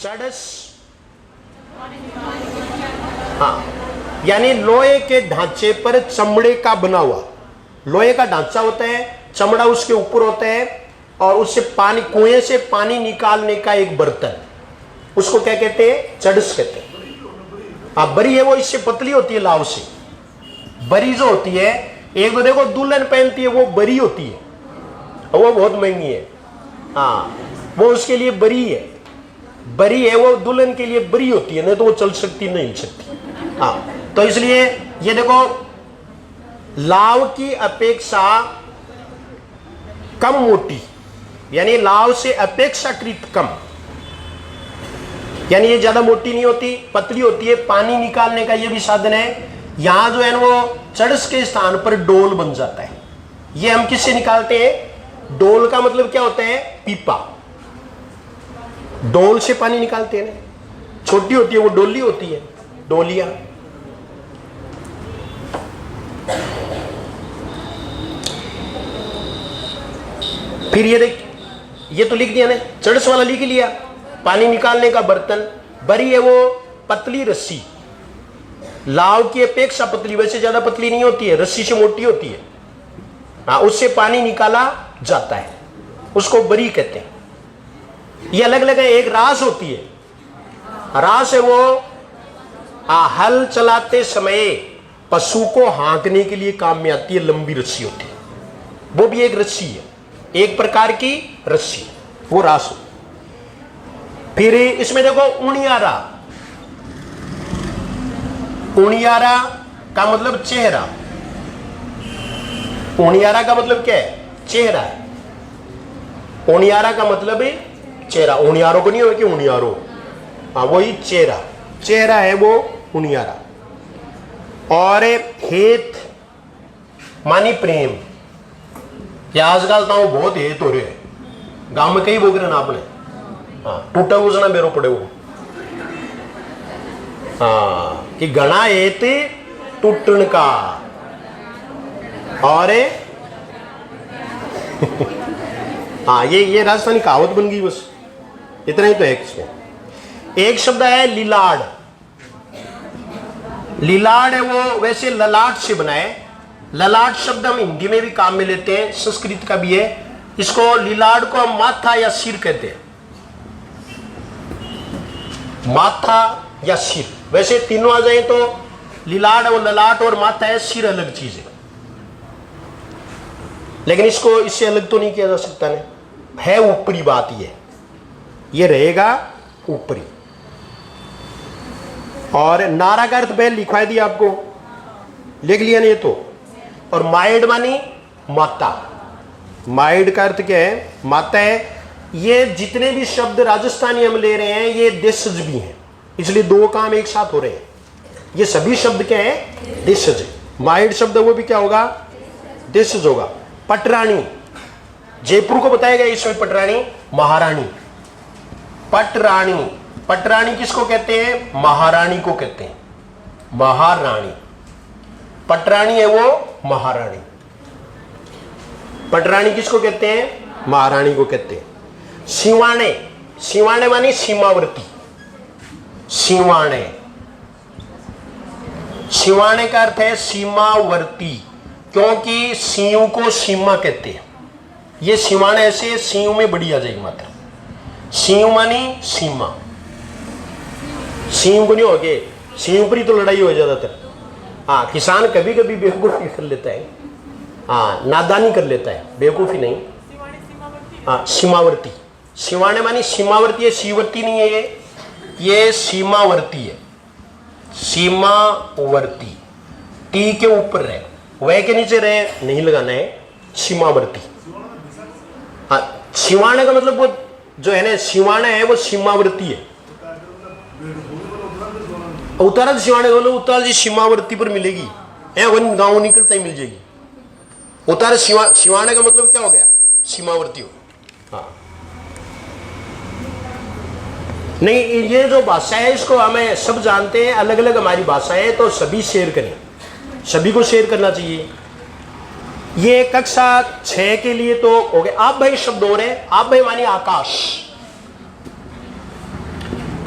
चड़स, हाँ, यानी लोहे के ढांचे पर चमड़े का बना हुआ, लोहे का ढांचा होता है, चमड़ा उसके ऊपर होता है, और उससे पानी, कुएं से पानी निकालने का एक बर्तन, उसको क्या कहते हैं? चड़स कहते हैं। हाँ, बरी है वो इससे पतली होती है लाव से। बरी जो होती है, एक तो देखो दुल्हन पहनती है वो बरी होती है, और वो बहुत महंगी है। हाँ, वो उसके लिए बरी है, बरी है वो दुल्हन के लिए बरी होती है, नहीं तो वो चल सकती नहीं हिल सकती। हाँ, तो इसलिए ये देखो लाव की अपेक्षा कम मोटी, यानी लाव से अपेक्षाकृत कम, यानी ये ज्यादा मोटी नहीं होती, पतली होती है, पानी निकालने का ये भी साधन है। यहां जो है वो चड़स के स्थान पर डोल बन जाता है। ये हम किससे निकालते हैं? डोल का मतलब क्या होता है? पीपा। डोल से पानी निकालते हैं ना, छोटी होती है वो डोली होती है, डोलिया। फिर ये देख, ये तो लिख दिया ना, चड़स वाला लिख लिया, पानी निकालने का बर्तन। बरी है वो पतली रस्सी, लाव की अपेक्षा पतली, वैसे ज्यादा पतली नहीं होती है, रस्सी से मोटी होती है। हाँ, उससे पानी निकाला जाता है, उसको बरी कहते हैं। ये अलग अलग है। एक रास होती है, रास है वो हल चलाते समय पशु को हाँकने के लिए काम में आती है, लंबी रस्सी होती है, वो भी एक रस्सी है, एक प्रकार की रस्सी, वो रास हो। फिर इसमें देखो उणियारा, उणियारा का मतलब चेहरा, उणियारा का मतलब क्या है? चेहरा है। उणियारा का मतलब है चेहरा, उणियारो को नहीं हो कि उणियारो, हाँ वही चेहरा, चेहरा है वो उणियारा। और हेत मानी प्रेम, या आजकल तो बहुत हेत हो रहे हैं गांव में, कई बोल रहे ना आपने, हाँ, टूटा उसना बेरो पड़े वो, हाँ, कि घना हेत टूटन का, और हाँ ये राजस्थानी कहावत बन गई, बस इतना ही तो है इसमें। एक शब्द है लीलाड़, लीलाड़ है वो वैसे ललाट से बना है। ललाट शब्द हम हिंदी में भी काम में लेते हैं, संस्कृत का भी है। इसको लीलाड़ को हम माथा या सिर कहते हैं, माथा या सिर, वैसे तीनों आ जाए तो लीलाड़ और ललाट और माथा है, सिर अलग चीज है, लेकिन इसको इससे अलग तो नहीं किया जा सकता ने, है ऊपरी बात, ये रहेगा ऊपरी। और नारा का अर्थ पहले लिखवा दिया आपको, लिख लिया नहीं तो। और माइड मानी माता, माइड का अर्थ क्या है? माता है। ये जितने भी शब्द राजस्थानी हम ले रहे हैं ये देशज भी हैं, इसलिए दो काम एक साथ हो रहे हैं। ये सभी शब्द क्या है? देशज। माइड शब्द वो भी क्या होगा? देशज होगा। पटरानी, जयपुर को बताया गया इसमें पटरानी, महारानी। पटरानी, पटरानी किसको कहते हैं? महारानी को कहते हैं, महारानी। पटरानी है वो महारानी, पटरानी किसको कहते हैं? महारानी को कहते हैं। सिवाणे, सिवाणे मानी सीमावर्ती, सिवाणे, सिवाणे का अर्थ है सीमावर्ती, क्योंकि सीयू को सीमा कहते हैं। ये सिवाणे ऐसे सीयू में बड़ी आ जाएगी मात्रा, सीयू मानी सीमा, सीयू को नहीं हो गए, सीयू पर ही तो लड़ाई हो ज्यादातर। हाँ, किसान कभी कभी बेवकूफी कर लेता है, हाँ नादानी कर लेता है, बेवकूफी नहीं। हाँ, सीमावर्ती, सिवाणे मानी सीमावर्ती है, सीवर्ती नहीं है, ये सीमावर्ती है, सीमावर्ती। टी के ऊपर रहे, वह के नीचे रहे नहीं लगाना है, सीमावर्ती। हाँ, सिवाणे का मतलब वो जो है ना, सिवाणे है वो सीमावर्ती है। उतारा सिवाणे बोलो, उतार जी सीमावर्ती पर मिलेगी, है वन गांव निकलता ही मिल जाएगी। उतार सिवाणे का मतलब क्या हो गया? सीमावर्ती हो। हाँ, नहीं, ये जो भाषा है इसको हमें सब जानते हैं, अलग अलग हमारी भाषा है, तो सभी शेयर करें, सभी को शेयर करना चाहिए। ये कक्षा 6 के लिए तो हो गए। आप भाई शब्द हो रहे, आप भाई मानी आकाश,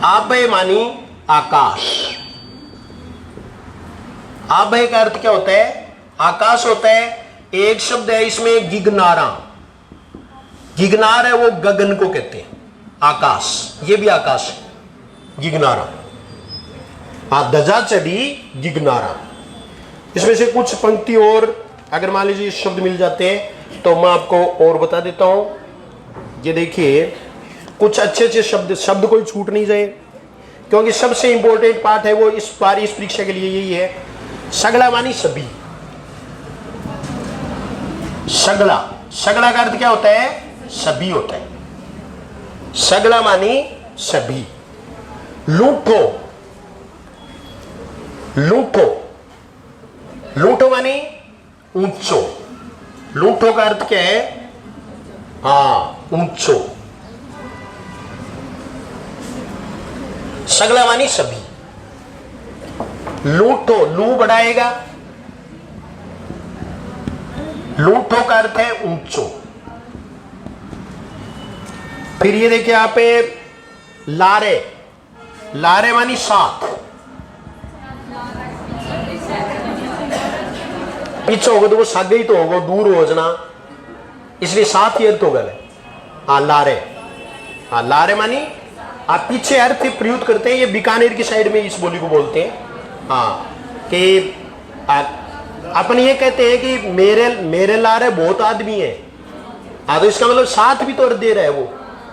आभय मानी आकाश। आभय का अर्थ क्या होता है? आकाश होता है। एक शब्द है इसमें गिगनारा। गिगनार है वो गगन को कहते हैं, आकाश, ये भी आकाश है, गिगनारा। दजा चढ़ी गिगनारा। इसमें से कुछ पंक्ति और अगर मान लीजिए शब्द मिल जाते हैं तो मैं आपको और बता देता हूं। ये देखिए कुछ अच्छे अच्छे शब्द कोई छूट नहीं जाए, क्योंकि सबसे इंपॉर्टेंट पार्ट है वो इस बार इस परीक्षा के लिए यही है। सगला मानी सभी। सगला, सगला का अर्थ क्या होता है? सभी होता है। सगला मानी सभी। लूठो, लूठो, लूठो मानी ऊंचो। लूठो का अर्थ क्या है? ऊंचो। सगला मानी सभी। लूठो, लू बढ़ाएगा, लूठो का अर्थ है ऊंचो। फिर ये देखिए यहां पे लारे। लारे मानी साथ। पीछे होगा तो वो सागे ही तो होगा, दूर हो जाना, इसलिए साथ ही अर्थ होगा। लारे। लारे मानी आप पीछे अर्थ प्रयुक्त करते हैं। ये बीकानेर की साइड में इस बोली को बोलते हैं। कि अपन ये कहते हैं कि मेरे लारे बहुत आदमी है। तो इसका मतलब साथ भी तो अर्थ दे रहा है वो,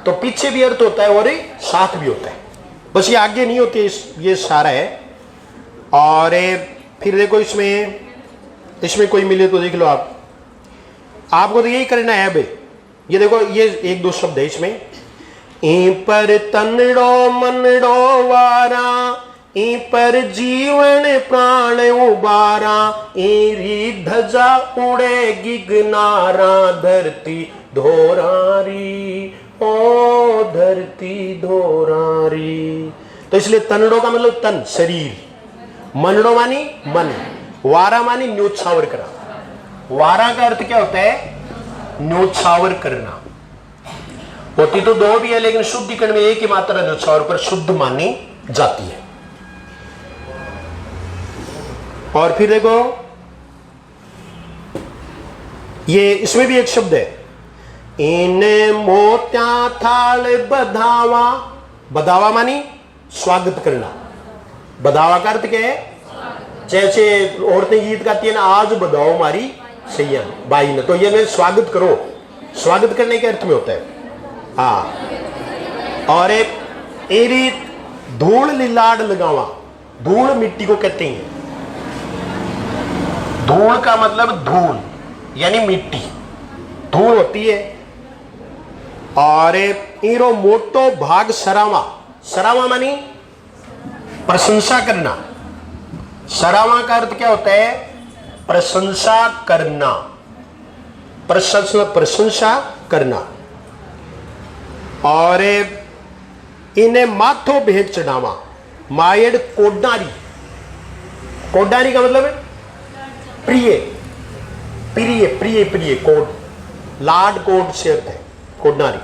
तो पीछे भी अर्थ होता है और साथ भी होता है। बस ये आगे नहीं होती, ये सारा है। और फिर देखो इसमें कोई मिले तो देख लो आपको तो यही करना है भाई। ये देखो ये एक दो शब्द है इसमें। ई पर तनड़ो मनड़ो वारा, ई पर जीवन प्राण उबारा, ईरी धजा उड़े गिगनारा, धरती धोरारी ओ धरती धोरारी। तो इसलिए तनड़ो का मतलब तन, शरीर। मनड़ो मानी मन। वारा मानी न्योछावर करा। वारा का अर्थ क्या होता है? न्योछावर करना। होती तो दो भी है, लेकिन शुद्धिकरण में एक ही मात्रा न्योछावर पर शुद्ध मानी जाती है। और फिर देखो ये इसमें भी एक शब्द है। इन्हें मोत्या थाल बधावा। बधावा मानी स्वागत करना। बधावा का अर्थ क्या है? जैसे औरतें गीत गाती है ना, आज बधाओ मारी सैया बाई ने, तो ये मैं स्वागत करो, स्वागत करने के अर्थ में होता है। और एरी धूल लिलाड़ लगावा। धूल मिट्टी को कहते हैं। धूल का मतलब धूल यानी मिट्टी, धूल होती है। और इरो मोटो भाग सरावा। सरावा मानी प्रशंसा करना। सरावा का अर्थ क्या होता है? प्रशंसा करना, प्रशंसा करना। और इन्हें माथो भेंट चढ़ावा। मायड़ कोडारी। कोडारी का मतलब है प्रिय, प्रिय, प्रिय, प्रिय। कोड, लाड कोड से अर्थ है कोडारी।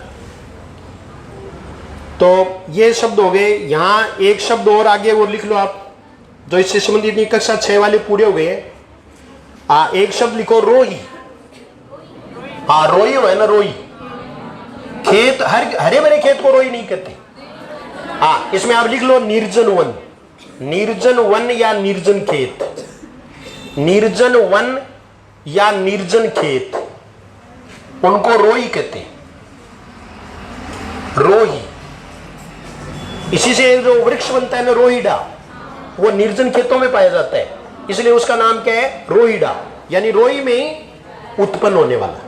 तो ये शब्द हो गए। यहां एक शब्द और आगे वो लिख लो आप, जो इससे संबंधित कक्षा 6 वाले पूरे हो गए हैं। एक शब्द लिखो रोही। रोही है ना, रोही। खेत, हरे भरे खेत को रोही नहीं कहते। इसमें आप लिख लो निर्जन वन। निर्जन वन या निर्जन खेत। निर्जन वन या निर्जन खेत, उनको रोही कहते हैं। रोही, इसी से जो वृक्ष बनता है ना रोहिडा, वो निर्जन खेतों में पाया जाता है, इसलिए उसका नाम क्या है? रोहिडा, यानी रोही में उत्पन्न होने वाला।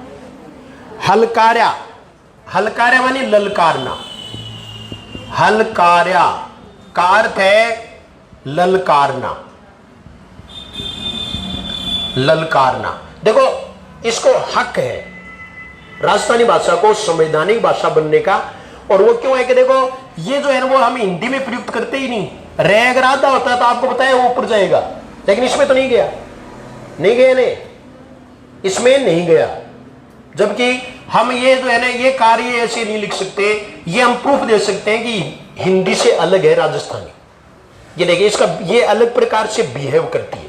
हलकार्या। हलकार्या मानी ललकारना। हलकार्या का अर्थ है ललकारना। ललकारना, देखो इसको हक है राजस्थानी भाषा को संवैधानिक भाषा बनने का। और वो क्यों है कि देखो ये जो है ना वो हम हिंदी में प्रयुक्त करते ही नहीं। रे अगर आधा होता है तो आपको पता है वो ऊपर जाएगा, लेकिन इसमें तो नहीं गया, नहीं गया नहीं, इसमें नहीं गया। जबकि हम ये जो है ना ये कार्य ऐसे नहीं लिख सकते, ये हम प्रूफ दे सकते हैं कि हिंदी से अलग है राजस्थानी। ये देखिए इसका ये अलग प्रकार से बिहेव करती है।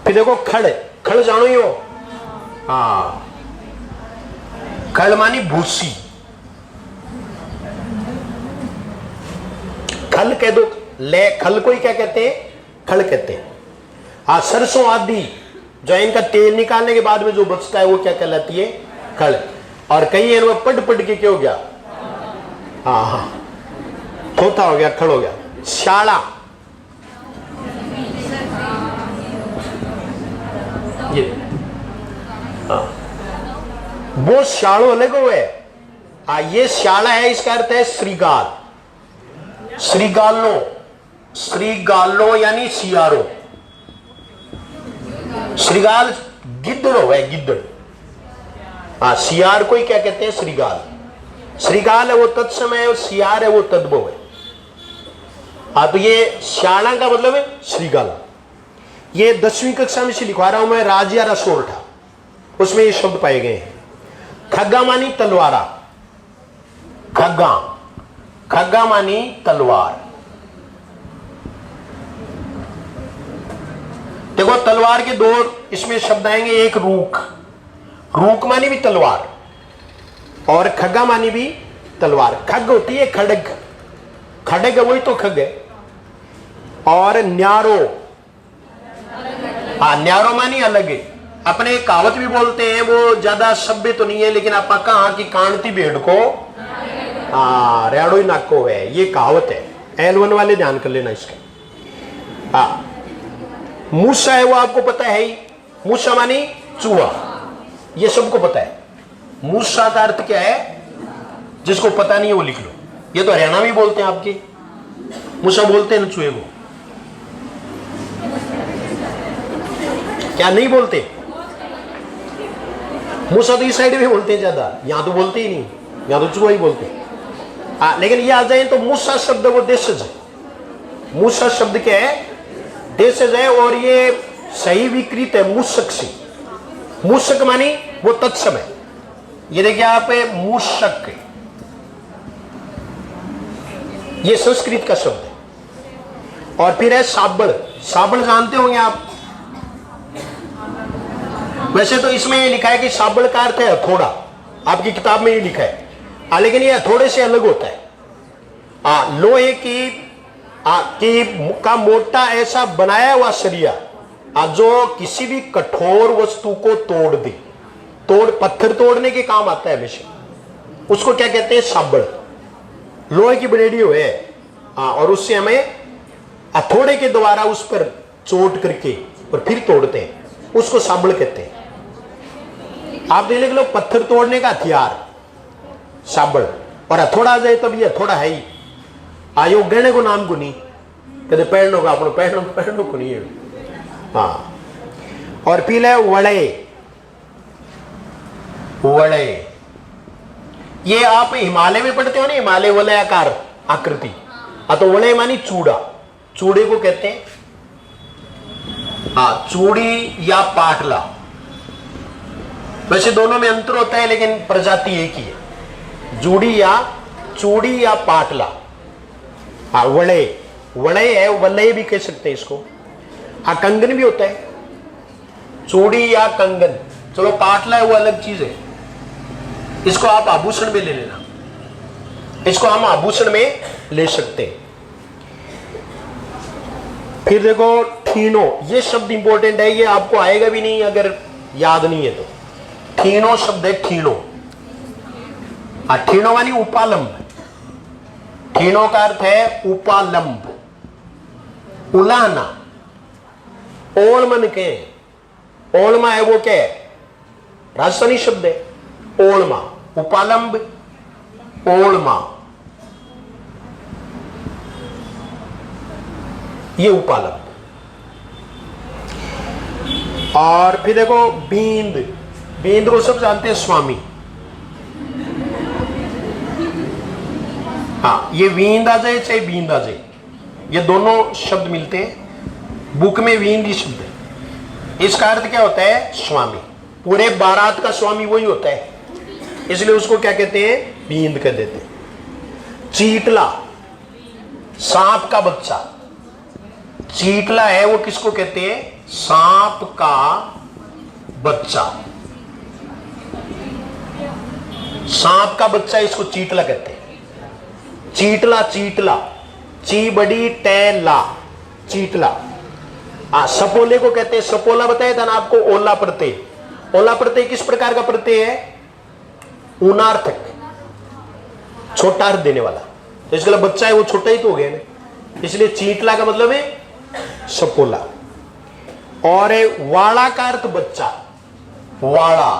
फिर देखो खड़, खड़ जानो ही हो, हाँ, खड़ मानी भूसी, खल कह दो, ले खल को ही क्या कहते हैं, खड़ कहते हैं। हाँ, सरसों आदि जो इनका तेल निकालने के बाद में जो बचता है वो क्या कहलाती है, खड़। और कई इनमें पट पट के क्या हो गया, हाँ हाँ, थोथा हो गया, खड़ हो गया। शाला, ये हाँ, वो शालो अलग हुए। हाँ, ये शाला है, इसका अर्थ है श्रीगाल, श्रीगालो, श्रीगालो यानी सियारो। श्रीगाल गिद्दड़ है, गिद्दड़। हाँ, सियार को ही क्या कहते हैं, श्रीगाल। श्रीगाल है वो तत्सम है, और सियार है वो तद्भव है। हाँ, तो ये श्याला का मतलब है श्रीगाल। ये 10वीं कक्षा में से लिखवा रहा हूं मैं, राजिया रसोरठा, उसमें ये शब्द पाए गए हैं। खग्गा मानी तलवारा, खग्गा, खग्गा मानी तलवार। देखो तलवार के दो इसमें शब्द आएंगे, एक रूख, रूख मानी भी तलवार, और खग्गा मानी भी तलवार। खग होती है खड़ग, खड़ग वही तो खग है। और न्यारो, हाँ, न्यारो मानी अलग है। अपने कहावत भी बोलते हैं, वो ज्यादा सभ्य तो नहीं है, लेकिन आप कहा कि कांटती भेड़ को हाँ रेड़ो ही नाको है, ये कहावत है। L1 वाले ध्यान कर लेना इसका। हाँ, मूसा है वो आपको पता है ही, मूसा मानी चूहा, ये सबको पता है। मूसा का अर्थ क्या है, जिसको पता नहीं है वो लिख लो। ये तो हरियाणा में बोलते हैं आपके, मूसा बोलते हैं ना चूहे को, क्या नहीं बोलते? मूसा तो इस साइड में बोलते हैं ज्यादा, यहां तो बोलते ही नहीं, यहां तो चूहा ही बोलते हैं। हाँ, लेकिन ये आ जाए तो मूसा शब्द वो देशज है। मूसा शब्द क्या है, देशज है, और ये सही विकृत है मूसक से। मूसक मानी वो तत्सम है। ये देखिए आप, मूसक, ये संस्कृत का शब्द है। और फिर है साबड़, साबड़ जानते होंगे आप। वैसे तो इसमें ये लिखा है कि साबड़ का अर्थ है हथौड़ा, आपकी किताब में ये लिखा है, लेकिन ये हथौड़े से अलग होता है। लोहे की का मोटा ऐसा बनाया हुआ सरिया, जो किसी भी कठोर वस्तु को तोड़ दे, पत्थर तोड़ने के काम आता है हमेशा, उसको क्या कहते हैं, साबड़। लोहे की बनेडी हुए, और उससे हमें हथौड़े के द्वारा उस पर चोट करके और फिर तोड़ते हैं, उसको साबड़ कहते हैं। आप देख लो, पत्थर तोड़ने का हथियार साबड़, और हथौड़ा आ जाए तब ये हथौड़ा है ही। आयो गहने को नाम को नहीं कहते, पैरनों का अपने पैरनों को नहीं है। हाँ, और फिर है वड़े, वड़े, ये आप हिमालय में पढ़ते हो ना, हिमालय वलयाकार आकृति। तो वड़े मानी चूड़ा, चूड़े को कहते हैं हाँ, चूड़ी या पाटला। वैसे दोनों में अंतर होता है, लेकिन प्रजाति एक ही है, चूड़ी या पाटला। हाँ, वड़े, वड़े है, वलय भी कह सकते हैं इसको। हाँ, कंगन भी होता है, चूड़ी या कंगन। चलो, पाटला है वो अलग चीज है, इसको आप आभूषण में ले लेना, इसको हम आभूषण में ले सकते हैं। फिर देखो ठीनो, ये शब्द इंपॉर्टेंट है, ये आपको आएगा भी नहीं अगर याद नहीं है तो। ठीनो शब्द है, ठीनो। ठीनो मानी उपालंब, ठीनो का अर्थ है उपालंब, उलाहना। ओलमन के, ओलमा है वो क्या है, राजस्थानी शब्द है, ओलमा, उपालंब, ओलमा, ये उपालंब। और फिर देखो बींद, बींद को सब जानते हैं, स्वामी। हाँ, ये वींद आ जाए चाहे बींद आ जाए, ये दोनों शब्द मिलते हैं। बुक में वींद ही शब्द है। इसका अर्थ क्या होता है, स्वामी। पूरे बारात का स्वामी वही होता है, इसलिए उसको क्या कहते हैं, बींद कह देते हैं। चीटला, सांप का बच्चा। चींटला है वो किसको कहते हैं? सांप का बच्चा। सांप का बच्चा इसको चींटला कहते हैं। चींटला, चींटला, ची बड़ी टेला, चींटला। सपोले को कहते हैं, सपोला बताया था ना आपको, ओला प्रत्यय। ओला प्रत्यय किस प्रकार का प्रत्यय है? ऊनार्थक, छोटा अर्थ देने वाला। तो इसका बच्चा है वो छोटा ही तो हो गया ना, इसलिए चींटला का मतलब है सपोला। और वाड़ा का अर्थ बच्चा। वाड़ा,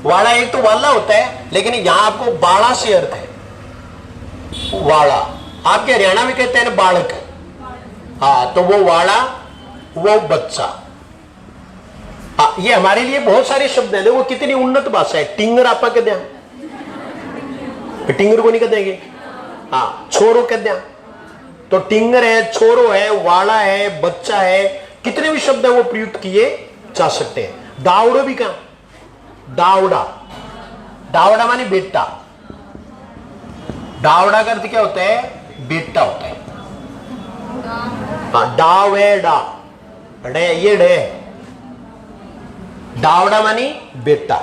वाड़ा एक तो वाला होता है, लेकिन यहां आपको बाड़ा से अर्थ है वाड़ा। आपके हरियाणा में कहते हैं ना बालक। हाँ, तो वो वाड़ा, वो बच्चा। ये हमारे लिए बहुत सारे शब्द हैं। देखो कितनी उन्नत भाषा है। टिंगर आपा कह दिया, टिंगर को नहीं कह देंगे। हाँ, छोरो कह दिया, तो टिंगर है, छोरो है, वाड़ा है, बच्चा है, कितने भी शब्द है वो प्रयुक्त किए जा सकते हैं। दावड़ो भी कहा, दावड़ा। दावड़ा माने बेटा। दावड़ा का अर्थ क्या होता है? बेटा होता है। हाँ, डाव है, डा, डे, ये डे। दावड़ा मानी बेटा।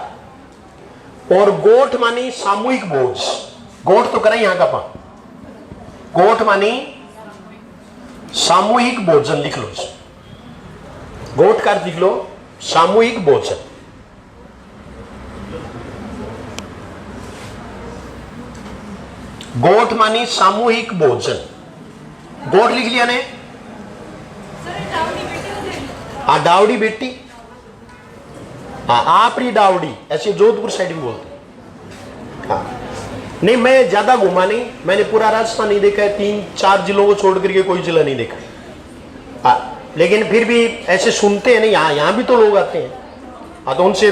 और गोठ मानी सामूहिक भोज। गोठ तो करें यहां का पा। गोठ मानी सामूहिक भोजन, लिख लो। गोठ का अर्थ लिख लो, सामूहिक भोजन। गोठ मानी सामूहिक भोजन। गोठ लिख लिया ने? हाँ, डावड़ी बेटी। हाँ, आपरी डावड़ी, ऐसे जोधपुर साइड में बोलते हैं। हाँ, नहीं मैं ज्यादा घुमा नहीं, मैंने पूरा राजस्थान नहीं देखा है, 3-4 जिलों को छोड़ करके कोई जिला नहीं देखा। हाँ, लेकिन फिर भी ऐसे सुनते हैं ना, यहाँ भी तो लोग आते हैं। हाँ, तो उनसे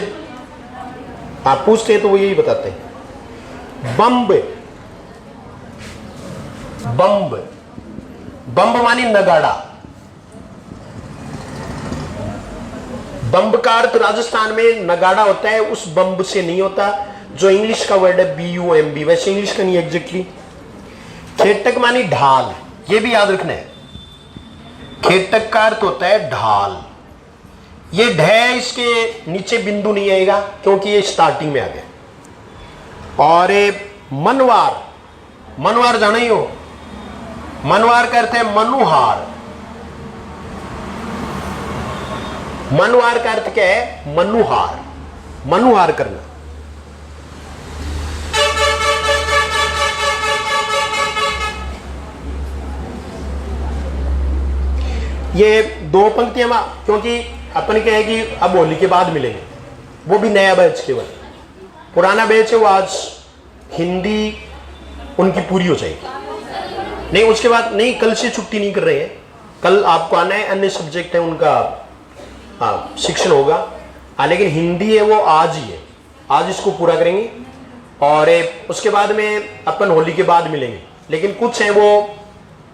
आप पूछते हैं तो वो यही बताते हैं। बम्ब, बम्ब, बम्ब मानी नगाड़ा। बम्ब का अर्थ राजस्थान में नगाड़ा होता है, उस बम्ब से नहीं होता जो इंग्लिश का वर्ड है BUMB, वैसे इंग्लिश का नहीं एग्जैक्टली। खेटक मानी ढाल, ये भी याद रखना है। खेटक का अर्थ होता है ढाल। ये ढ इसके नीचे बिंदु नहीं आएगा क्योंकि ये स्टार्टिंग में आ गया। और मनवार, मनवार जाना ही हो, मनवार का अर्थ है मनुहार। मनवार का अर्थ क्या है? मनुहार, मनुहार करना। ये 2 पंक्तियां, क्योंकि अपन क्या है कि अब होली के बाद मिलेंगे, वो भी नया बैच केवल। पुराना बैच है वो आज हिंदी उनकी पूरी हो जाएगी। नहीं उसके बाद नहीं, कल से छुट्टी नहीं कर रहे हैं, कल आपको आना है, अन्य सब्जेक्ट है उनका शिक्षण होगा। लेकिन हिंदी है वो आज ही है, आज इसको पूरा करेंगे। और उसके बाद में अपन होली के बाद मिलेंगे, लेकिन कुछ है वो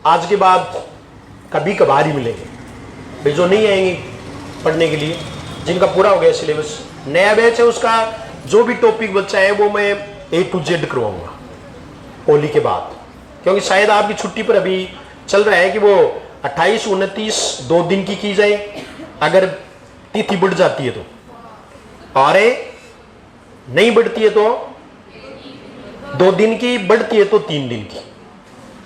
आज के बाद कभी कभार ही मिलेंगे भाई, जो नहीं आएंगे पढ़ने के लिए, जिनका पूरा हो गया सिलेबस। नया बैच है उसका जो भी टॉपिक बच्चा है वो मैं A to Z करवाऊंगा होली के बाद, क्योंकि शायद आपकी छुट्टी पर अभी चल रहा है कि वो 28-29 2 दिन की जाए, अगर तिथि बढ़ जाती है तो, और नहीं बढ़ती है तो 2 दिन की, बढ़ती है तो 3 दिन की,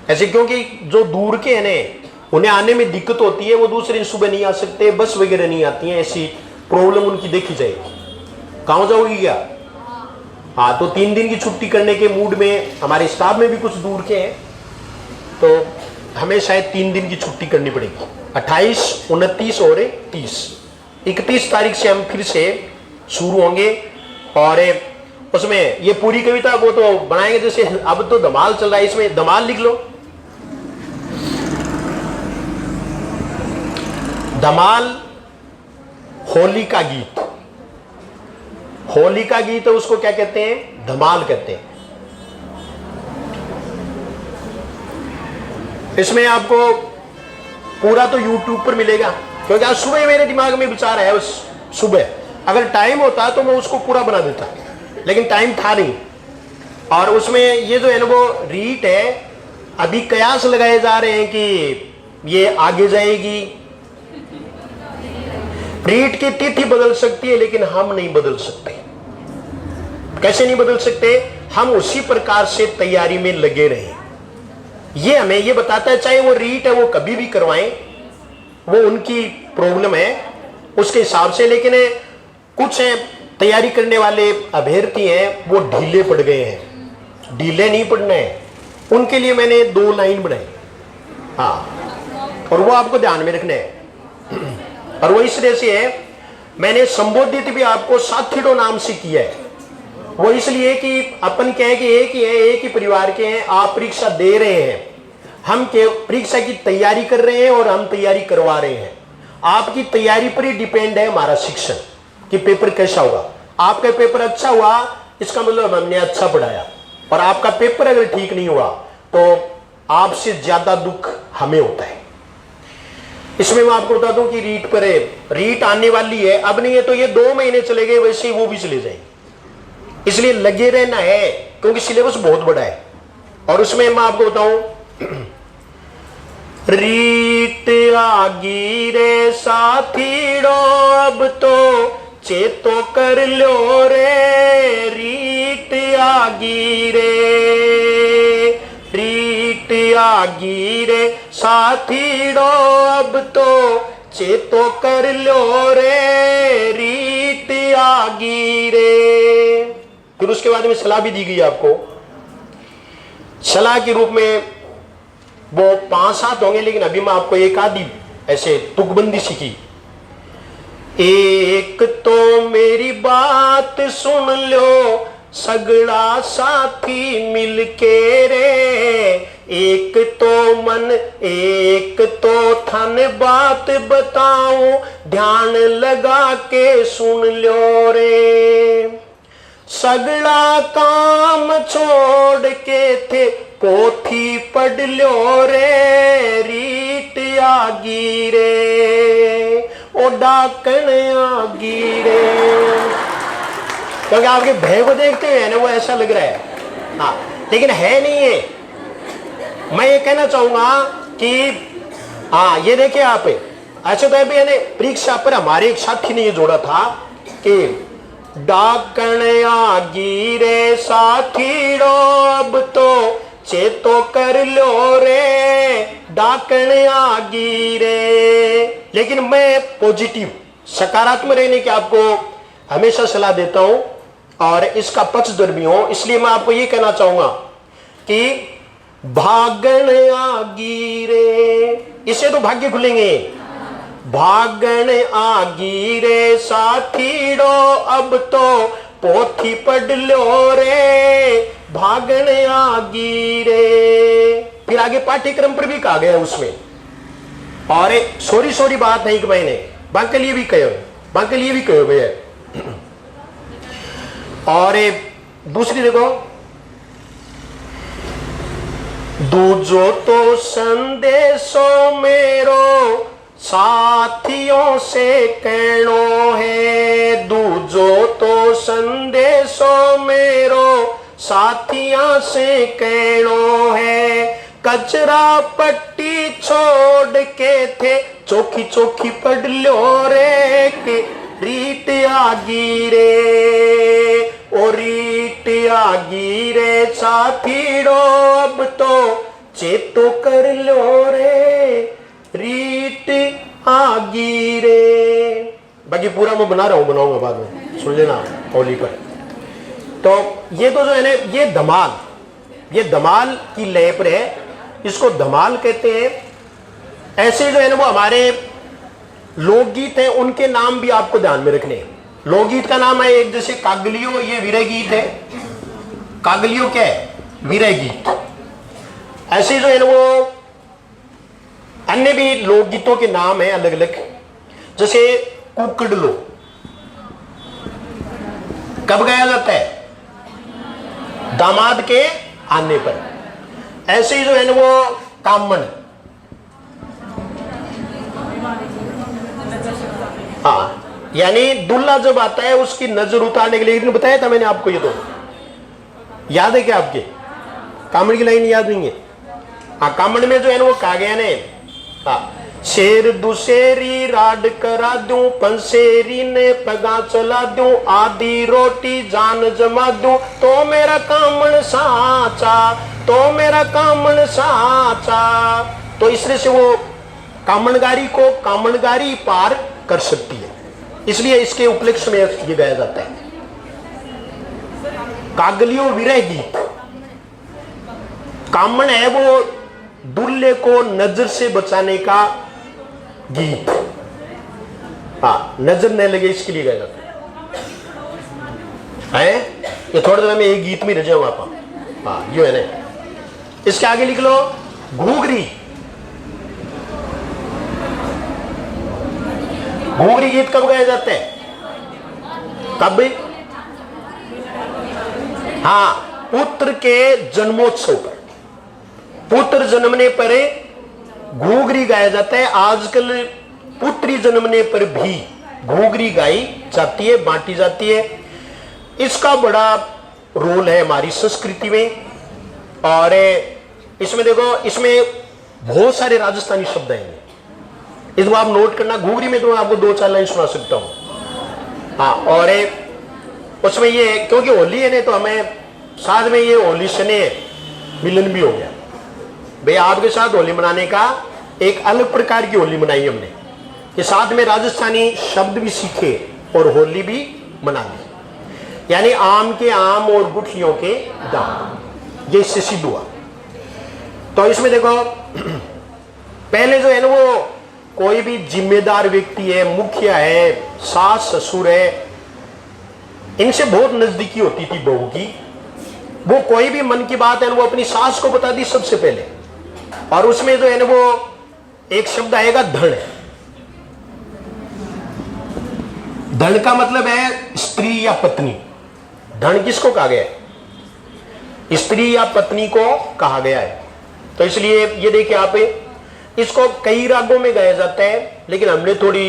ऐसे। क्योंकि जो दूर के हैं ना उन्हें आने में दिक्कत होती है, वो दूसरे दिन सुबह नहीं आ सकते, बस वगैरह नहीं आती है, ऐसी प्रॉब्लम उनकी देखी जाएगी। कहाँ जाओगी क्या? हाँ, तो 3 दिन की छुट्टी करने के मूड में हमारे स्टाफ में भी कुछ दूर के हैं, तो हमें शायद 3 दिन की छुट्टी करनी पड़ेगी। 28, 29 और 30, 31 तारीख से हम फिर से शुरू होंगे। और उसमें ये पूरी कविता वो तो बनाएंगे, जैसे अब तो धमाल चल रहा है, इसमें धमाल लिख लो। धमाल होली का गीत, होली का गीत है उसको क्या कहते हैं? धमाल कहते हैं। इसमें आपको पूरा तो YouTube पर मिलेगा, क्योंकि आज सुबह मेरे दिमाग में विचार है, उस सुबह अगर टाइम होता तो मैं उसको पूरा बना देता, लेकिन टाइम था नहीं। और उसमें ये जो है ना वो रीट है अभी कयास लगाए जा रहे हैं कि ये आगे जाएगी। रीट की तिथि बदल सकती है लेकिन हम नहीं बदल सकते। कैसे नहीं बदल सकते? हम उसी प्रकार से तैयारी में लगे रहे। ये हमें ये बताता है, चाहे वो रीट है वो कभी भी करवाएं, वो उनकी प्रॉब्लम है उसके हिसाब से। लेकिन कुछ तैयारी करने वाले अभ्यर्थी हैं वो ढीले पड़ गए हैं। ढीले नहीं पड़ना है, उनके लिए मैंने 2 लाइन बनाई। हाँ, और वो आपको ध्यान में रखना है। और वो इस तरह से है, मैंने संबोधित भी आपको साथीडो नाम से किया है। वो इसलिए कि अपन क्या है कि एक ही है, एक ही परिवार के हैं। आप परीक्षा दे रहे हैं, हम के परीक्षा की तैयारी कर रहे हैं और हम तैयारी करवा रहे हैं। आपकी तैयारी पर ही डिपेंड है हमारा शिक्षण कि पेपर कैसा हुआ। आपका पेपर अच्छा हुआ इसका मतलब हमने अच्छा पढ़ाया, और आपका पेपर अगर ठीक नहीं हुआ तो आपसे ज्यादा दुख हमें होता है। इसमें मैं आपको बता दूं कि रीट पर है, रीट आने वाली है। अब नहीं है तो ये 2 महीने चले गए, वैसे ही वो भी चले जाएंगे। इसलिए लगे रहना है क्योंकि सिलेबस बहुत बड़ा है। और उसमें मैं आपको बताऊं, रीट आगी रे साथीड़ो अब तो चेतो कर लो रे। रीट आगी रे, रीट आगी रे साथीड़ो अब तो चेतो कर लो रे। रीट आगी रे। फिर उसके बाद में सलाह भी दी गई आपको। सलाह के रूप में वो 5-7 होंगे, लेकिन अभी मैं आपको एक आधी ऐसे तुकबंदी सीखी। एक तो मेरी बात सुन लो सगड़ा साथी मिलके रे। एक तो मन एक तो थन बात बताऊं, ध्यान लगा के सुन लो रे। सगड़ा काम छोड़ के थे पोथी पढ़ लो रे। रीट आगी रे, ओ डाकण आगी रे। क्योंकि आपके भय को देखते हुए ना वो ऐसा लग रहा है, हाँ, लेकिन है नहीं है। मैं ये कहना चाहूंगा कि हाँ, ये देखिए आप ऐसे तो अभी परीक्षा पर हमारे एक साथी ने ये जोड़ा था कि डाकण आगी रे साथीड़ो अब तो चेतो कर लो रे। डाकण आगी रे। लेकिन मैं पॉजिटिव सकारात्मक रहने की आपको हमेशा सलाह देता हूं और इसका पक्षधर भी हूं। इसलिए मैं आपको ये कहना चाहूंगा कि भागण आगी रे, इससे तो भाग्य खुलेंगे। भागण आगी रे साथीड़ो अब तो पोथी पढ़ लो रे। भागण आगी रे। फिर आगे पाठ्यक्रम पर भी कहा गया उसमें। और सॉरी बात नहीं कि मैंने बाकी लिए भी कहो भैया। और दूसरी देखो, दूजो तो संदेशो मेरो साथियों से कहनो है। दूजो तो संदेशो मेरो साथियों से कहनो है। कचरा पट्टी छोड़ के थे चोखी चोखी पढ़ लो रे। के रीट आगी रे, ओ रीट आगी रे साथीड़ो अब तो चेतो कर लो रे। रीट आगी रे। बाकी पूरा मैं बनाऊंगा बाद में, सुन लेना होली पर। तो ये तो जो है ना, ये धमाल की लय पर है, इसको धमाल कहते हैं। ऐसे जो है ना वो हमारे लोकगीत हैं, उनके नाम भी आपको ध्यान में रखने हैं। लोकगीत का नाम है एक, जैसे कागलियो, ये विरह गीत है। कागलियो क्या है? विरह गीत। ऐसे जो है ना वो अन्य भी लोकगीतों के नाम है अलग अलग। जैसे कुकड़लो कब गाया जाता है? दामाद के आने पर। ऐसे ही जो है ना वो कामन, हाँ, यानी दूल्हा जब आता है उसकी नजर उतारने के लिए। एक दिन बताया था मैंने आपको, ये तो याद है क्या आपके? कामन की लाइन याद नहीं है? हाँ, कामण में जो है ना वो कहा गया ने, हाँ, शेर दुशेरी राड करा दूं, पंसेरी ने पगा चला दूं, आधी रोटी जान जमा दूं, तो मेरा कामण साचा, तो मेरा कामण साचा। तो इसलिए से वो कामणगारी को कामणगारी पार कर सकती है, इसलिए इसके उपलक्ष्य में ये गाया जाता है। कागलियो विरह गीत, कामण है वो दुल्हे को नजर से बचाने का गीत, हाँ, नजर न लगे इसके लिए गाया जाता है। ये थोड़ी देर में एक गीत में रह जाऊं आप, हाँ, यो है ना। इसके आगे लिख लो घूघरी। घूघरी गीत कब गाया जाता है? कब? हाँ, पुत्र के जन्मोत्सव पर, पुत्र जन्मने पर घूघरी गाया जाता है। आजकल पुत्री जन्मने पर भी घूघरी गाई जाती है, बांटी जाती है। इसका बड़ा रोल है हमारी संस्कृति में। और इसमें देखो, इसमें बहुत सारे राजस्थानी शब्द आएंगे, इसको आप नोट करना। घूघरी में तो मैं आपको 2-4 लाइन सुना सकता हूं, हाँ। और उसमें ये, क्योंकि होली है ना, तो हमें साथ में ये होली सने मिलन भी हो गया भाई। आपके साथ होली मनाने का एक अलग प्रकार की होली मनाई हमने, कि साथ में राजस्थानी शब्द भी सीखे और होली भी मना ली। यानी आम के आम और गुठलियों के दाम, ये इससे सिद्ध हुआ। तो इसमें देखो, पहले जो है ना वो कोई भी जिम्मेदार व्यक्ति है, मुखिया है, सास ससुर है, इनसे बहुत नजदीकी होती थी बहू की। वो कोई भी मन की बात है ना वो अपनी सास को बता दी सबसे पहले। और उसमें जो है ना वो एक शब्द आएगा धन। धन का मतलब है स्त्री या पत्नी। धन किसको कहा गया है? स्त्री या पत्नी को कहा गया है। तो इसलिए ये देखिए आप, इसको कई रागों में गाया जाता है, लेकिन हमने थोड़ी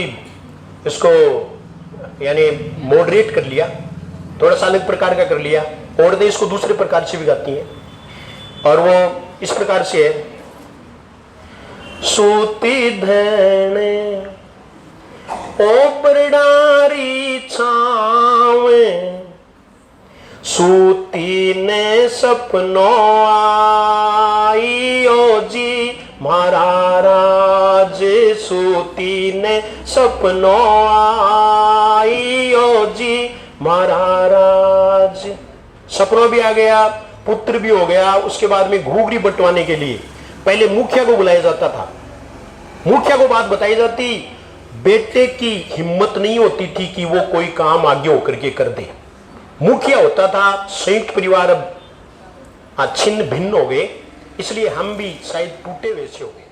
इसको यानी मॉडरेट कर लिया, थोड़ा सा अलग प्रकार का कर लिया। औरतें इसको दूसरे प्रकार से भी गाती हैं, और वो इस प्रकार से है। सूती धैने ओपर डारी छावे, सूती ने सपनों आई ओ जी मारा राज, सूती ने सपनों आई ओ जी मारा राज। सपनों भी आ गया, पुत्र भी हो गया। उसके बाद में घूघरी बंटवाने के लिए पहले मुखिया को बुलाया जाता था। मुखिया को बात बताई जाती, बेटे की हिम्मत नहीं होती थी कि वो कोई काम आगे होकर के कर दे। मुखिया होता था। संयुक्त परिवार अब छिन्न भिन्न हो गए, इसलिए हम भी शायद टूटे वैसे हो गए।